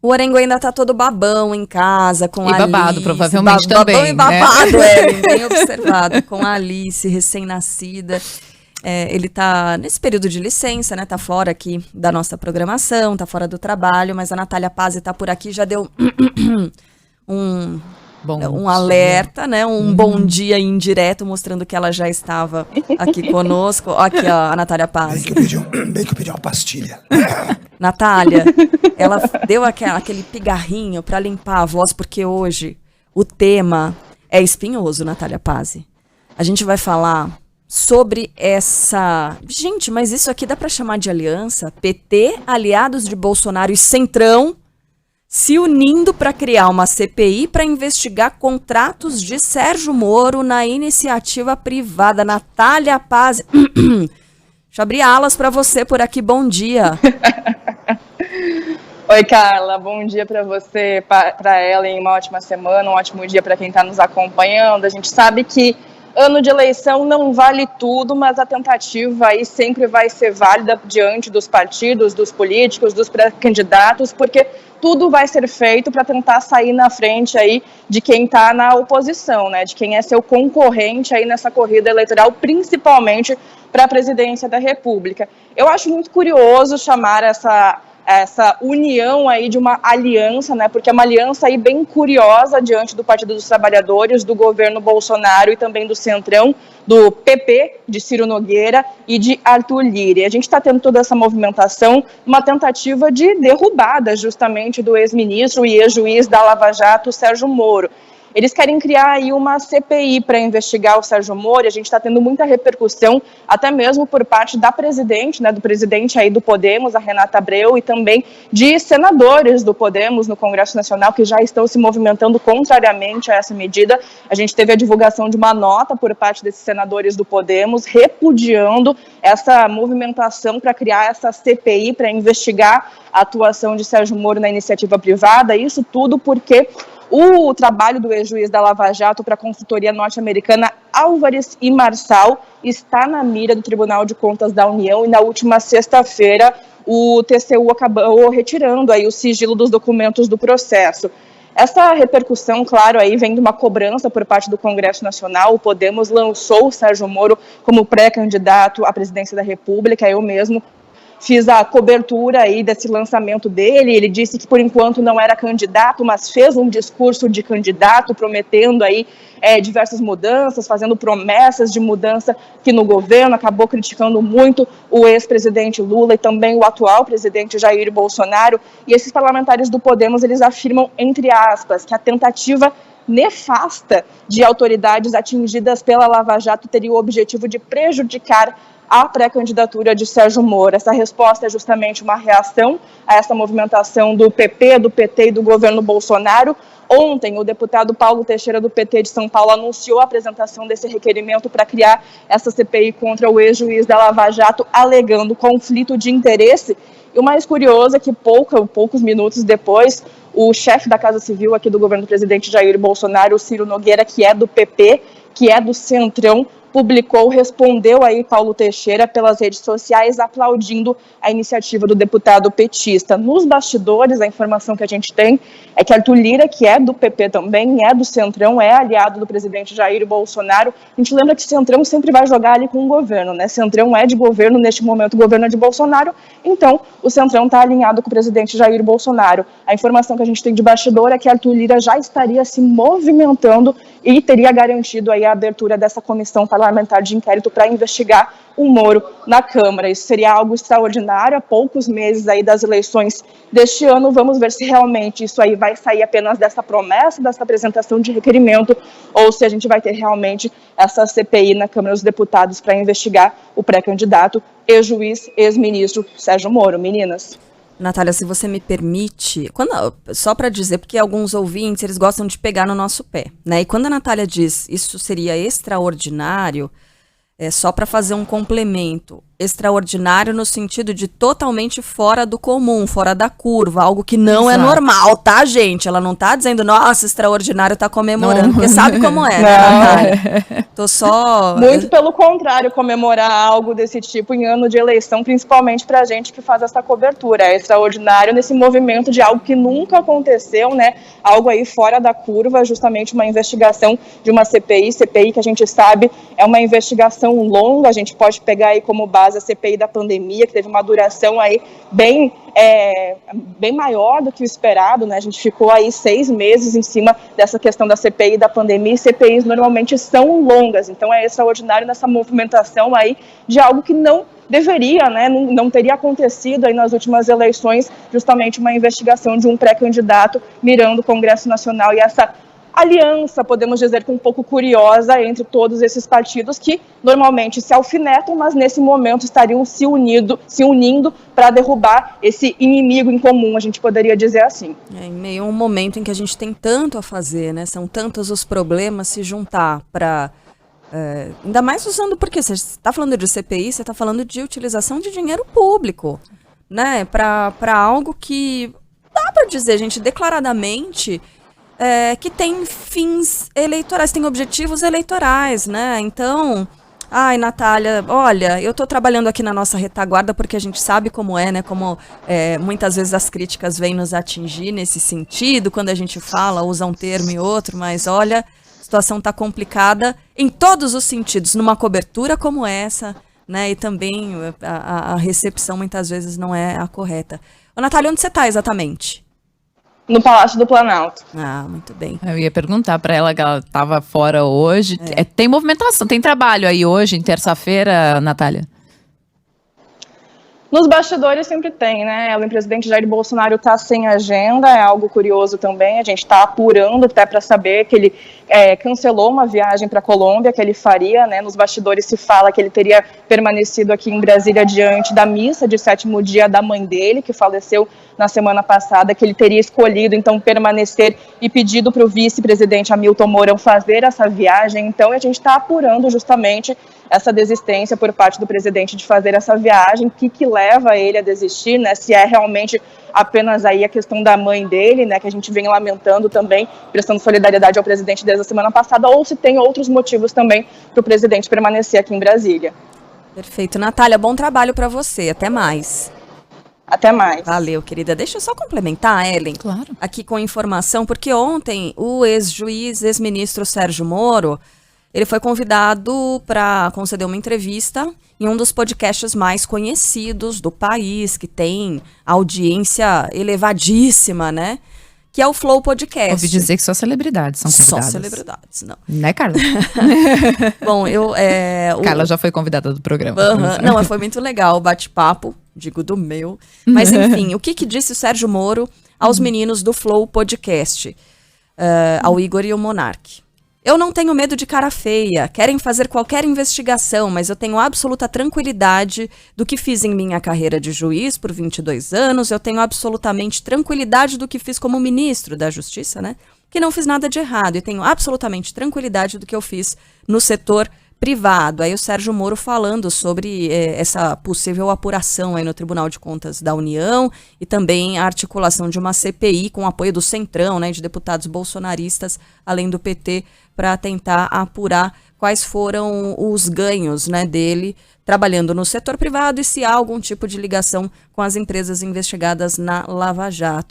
O Orengo ainda tá todo babão em casa, com a Alice. E babado, provavelmente também. Babão e babado, bem observado. Com a Alice, recém-nascida. Ele tá nesse período de licença, né? Tá fora aqui da nossa programação, tá fora do trabalho, mas a Natália Pazzi tá por aqui, já deu um alerta, né? Um bom dia indireto, mostrando que ela já estava aqui conosco. Ó, aqui, ó, a Natália Pazzi. Bem que eu pedi uma pastilha. Natália, ela deu aquele pigarrinho para limpar a voz, porque hoje o tema é espinhoso, Natália Pazzi. A gente vai falar sobre essa... Gente, mas isso aqui dá para chamar de aliança? PT, aliados de Bolsonaro e Centrão se unindo para criar uma CPI para investigar contratos de Sérgio Moro na iniciativa privada. Natália Pazzi. Deixa eu abrir alas para você por aqui. Bom dia. Oi, Carla. Bom dia para você, para ela, e uma ótima semana, um ótimo dia para quem está nos acompanhando. A gente sabe que ano de eleição não vale tudo, mas a tentativa aí sempre vai ser válida diante dos partidos, dos políticos, dos pré-candidatos, porque tudo vai ser feito para tentar sair na frente aí de quem está na oposição, né? De quem é seu concorrente aí nessa corrida eleitoral, principalmente para a presidência da República. Eu acho muito curioso chamar essa união aí de uma aliança, né? Porque é uma aliança aí bem curiosa diante do Partido dos Trabalhadores, do governo Bolsonaro e também do Centrão, do PP, de Ciro Nogueira e de Arthur Lira. E a gente está tendo toda essa movimentação, uma tentativa de derrubada justamente do ex-ministro e ex-juiz da Lava Jato, Sérgio Moro. Eles querem criar aí uma CPI para investigar o Sérgio Moro, e a gente está tendo muita repercussão, até mesmo por parte da presidente, né, do presidente aí do Podemos, a Renata Abreu, e também de senadores do Podemos no Congresso Nacional, que já estão se movimentando contrariamente a essa medida. A gente teve a divulgação de uma nota por parte desses senadores do Podemos, repudiando essa movimentação para criar essa CPI, para investigar a atuação de Sérgio Moro na iniciativa privada, isso tudo porque o trabalho do ex-juiz da Lava Jato para a consultoria norte-americana Álvares e Marçal está na mira do Tribunal de Contas da União, e na última sexta-feira o TCU acabou retirando aí o sigilo dos documentos do processo. Essa repercussão, claro, aí vem de uma cobrança por parte do Congresso Nacional. O Podemos lançou o Sérgio Moro como pré-candidato à presidência da República. Eu mesmo fiz a cobertura aí desse lançamento dele. Ele disse que por enquanto não era candidato, mas fez um discurso de candidato, prometendo aí diversas mudanças, fazendo promessas de mudança aqui no governo. Acabou criticando muito o ex-presidente Lula e também o atual presidente Jair Bolsonaro. E esses parlamentares do Podemos, eles afirmam, entre aspas, que a tentativa nefasta de autoridades atingidas pela Lava Jato teria o objetivo de prejudicar a pré-candidatura de Sérgio Moro. Essa resposta é justamente uma reação a essa movimentação do PP, do PT e do governo Bolsonaro. Ontem, o deputado Paulo Teixeira, do PT de São Paulo, anunciou a apresentação desse requerimento para criar essa CPI contra o ex-juiz da Lava Jato, alegando conflito de interesse. E o mais curioso é que poucos minutos depois, o chefe da Casa Civil aqui do governo do presidente Jair Bolsonaro, o Ciro Nogueira, que é do PP, que é do Centrão, respondeu aí Paulo Teixeira pelas redes sociais, aplaudindo a iniciativa do deputado petista. Nos bastidores, a informação que a gente tem é que Arthur Lira, que é do PP também, é do Centrão, é aliado do presidente Jair Bolsonaro. A gente lembra que Centrão sempre vai jogar ali com o governo, né? Centrão é de governo, neste momento o governo é de Bolsonaro, então o Centrão está alinhado com o presidente Jair Bolsonaro. A informação que a gente tem de bastidor é que Arthur Lira já estaria se movimentando e teria garantido aí a abertura dessa comissão parlamentar de inquérito para investigar o Moro na Câmara. Isso seria algo extraordinário, há poucos meses aí das eleições deste ano. Vamos ver se realmente isso aí vai sair apenas dessa promessa, dessa apresentação de requerimento, ou se a gente vai ter realmente essa CPI na Câmara dos Deputados para investigar o pré-candidato, ex-juiz, ex-ministro Sérgio Moro. Meninas. Natália, se você me permite, só para dizer, porque alguns ouvintes, eles gostam de pegar no nosso pé, né? E quando a Natália diz isso seria extraordinário, só para fazer um complemento, extraordinário no sentido de totalmente fora do comum, fora da curva, algo que não é normal, tá, gente? Ela não tá dizendo, nossa, extraordinário, tá comemorando, porque sabe como é, né, Natália? Tô só... Muito pelo contrário, comemorar algo desse tipo em ano de eleição, principalmente pra gente que faz essa cobertura. É extraordinário nesse movimento de algo que nunca aconteceu, né? Algo aí fora da curva, justamente uma investigação de uma CPI que a gente sabe é uma investigação longa, a gente pode pegar aí como base a CPI da pandemia, que teve uma duração aí bem maior do que o esperado, né? A gente ficou aí 6 meses em cima dessa questão da CPI da pandemia, e CPIs normalmente são longas, então é extraordinário nessa movimentação aí de algo que não deveria, né, não teria acontecido aí nas últimas eleições, justamente uma investigação de um pré-candidato mirando o Congresso Nacional e essa aliança, podemos dizer que um pouco curiosa, entre todos esses partidos que normalmente se alfinetam, mas nesse momento estariam se unindo para derrubar esse inimigo em comum, a gente poderia dizer assim. Em meio a um momento em que a gente tem tanto a fazer, né? São tantos os problemas se juntar para... ainda mais usando, porque você está falando de CPI, você está falando de utilização de dinheiro público, né? Para algo que dá para dizer, gente, declaradamente... que tem fins eleitorais, tem objetivos eleitorais, né? Então, ai, Natália, olha, eu tô trabalhando aqui na nossa retaguarda porque a gente sabe como é, né? Como muitas vezes as críticas vêm nos atingir nesse sentido, quando a gente fala, usa um termo e outro, mas olha, a situação tá complicada em todos os sentidos, numa cobertura como essa, né? E também a recepção muitas vezes não é a correta. Ô, Natália, onde você tá exatamente? No Palácio do Planalto. Ah, muito bem. Eu ia perguntar para ela que ela estava fora hoje. Tem movimentação, tem trabalho aí hoje, em terça-feira, Natália? Nos bastidores sempre tem, né? O presidente Jair Bolsonaro está sem agenda, é algo curioso também. A gente está apurando até para saber que ele cancelou uma viagem para a Colômbia que ele faria, né? Nos bastidores se fala que ele teria permanecido aqui em Brasília diante da missa de 7º dia da mãe dele, que faleceu na semana passada, que ele teria escolhido, então, permanecer e pedido para o vice-presidente Hamilton Mourão fazer essa viagem. Então, a gente está apurando justamente essa desistência por parte do presidente de fazer essa viagem, o que leva ele a desistir, né? Se é realmente apenas aí a questão da mãe dele, né, que a gente vem lamentando também, prestando solidariedade ao presidente desde a semana passada, ou se tem outros motivos também para o presidente permanecer aqui em Brasília. Perfeito. Natália, bom trabalho para você. Até mais. Até mais. Valeu, querida. Deixa eu só complementar, Ellen, claro, aqui com informação, porque ontem o ex-juiz, ex-ministro Sérgio Moro, ele foi convidado para conceder uma entrevista em um dos podcasts mais conhecidos do país, que tem audiência elevadíssima, né? Que é o Flow Podcast. Ouvi dizer que só celebridades são convidadas. Só celebridades, não. Né, Carla? Bom, Carla já foi convidada do programa. Não, foi muito legal o bate-papo, digo do meu. Mas, enfim, o que disse o Sérgio Moro aos meninos do Flow Podcast? Ao Igor e ao Monark. Eu não tenho medo de cara feia, querem fazer qualquer investigação, mas eu tenho absoluta tranquilidade do que fiz em minha carreira de juiz por 22 anos, eu tenho absolutamente tranquilidade do que fiz como ministro da Justiça, né? Que não fiz nada de errado, e tenho absolutamente tranquilidade do que eu fiz no setor privado. Aí o Sérgio Moro falando sobre essa possível apuração aí no Tribunal de Contas da União e também a articulação de uma CPI com apoio do Centrão, né, de deputados bolsonaristas, além do PT, para tentar apurar quais foram os ganhos, né, dele trabalhando no setor privado e se há algum tipo de ligação com as empresas investigadas na Lava Jato.